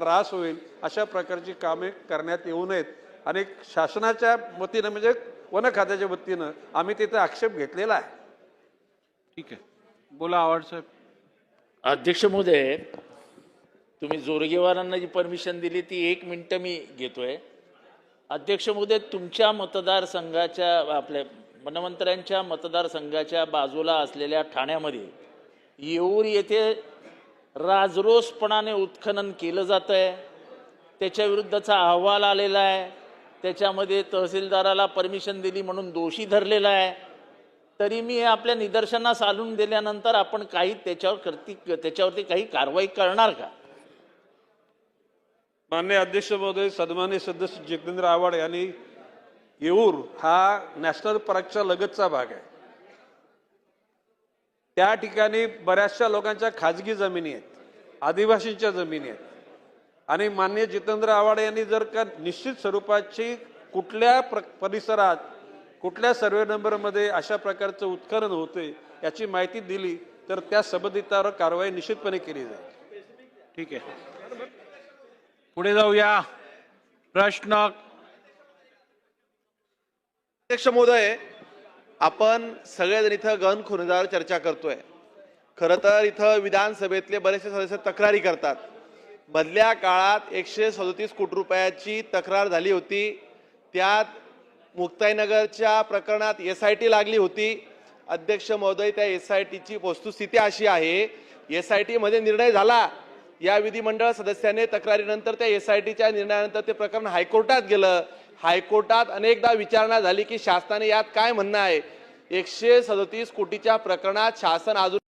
त्रास होईल अशा प्रकारची कामे करण्यात येऊ नयेत आणि शासनाच्या वतीनं म्हणजे वन खात्याच्या वतीनं आम्ही तिथे आक्षेप घेतलेला आहे. ठीक आहे, बोला आव्हाड साहेब. अध्यक्ष महोदय, तुम्ही जोरगेवारांना जी परमिशन दिली ती 1 मिनिट मी घेतोय. अध्यक्ष महोदय, तुमच्या मतदारसंघाच्या आपल्या वनमंत्र्यांच्या मतदारसंघाच्या बाजूला असलेल्या ठाण्यामध्ये येऊर येथे राजरोसपणाने उत्खनन केलं जातं आहे. त्याच्या विरुद्धचा अहवाल आलेला आहे. त्याच्यामध्ये तहसीलदाराला परमिशन दिली म्हणून दोषी धरलेला आहे. तरी मी हे आपल्या निदर्शनास आणून दिल्यानंतर आपण काही त्याच्यावरती काही कारवाई करणार का? माननीय अध्यक्ष महोदय, सन्माननीय सदस्य जितेंद्र आव्हाड यांनी येऊर हा नॅशनल पार्कच्या लगतचा भाग आहे. त्या ठिकाणी बऱ्याचशा लोकांच्या खाजगी जमिनी आहेत, आदिवासींच्या जमिनी आहेत आणि माननीय जितेंद्र आव्हाड यांनी जर का निश्चित स्वरूपाची कुठल्या परिसरात कुठल्या सर्वे नंबरमध्ये अशा प्रकारचं उत्खनन होते याची माहिती दिली तर त्या संबंधितावर कारवाई निश्चितपणे केली जाईल. ठीक आहे, पुढे जाऊया. प्रश्न. अध्यक्ष महोदय, आपण सगळेजण इथं गहनखुणेदार चर्चा करतोय. खरं तर इथं विधानसभेतले बरेचसे सदस्य तक्रारी करतात. मधल्या काळात 137 कोटी रुपयाची तक्रार झाली होती. त्यात मुक्ताईनगरच्या प्रकरणात SIT लागली होती. अध्यक्ष महोदय, त्या SITची वस्तुस्थिती अशी आहे, SIT मध्ये निर्णय झाला. या विधिमंडळ सदस्याने तक्रारीनंतर त्या SITच्या निर्णयानंतर ते प्रकरण हायकोर्टात गेलं. हायकोर्टात अनेकदा विचारणा झाली की शासनाने यात काय म्हणणं आहे. 137 कोटीच्या प्रकरणात शासन अजून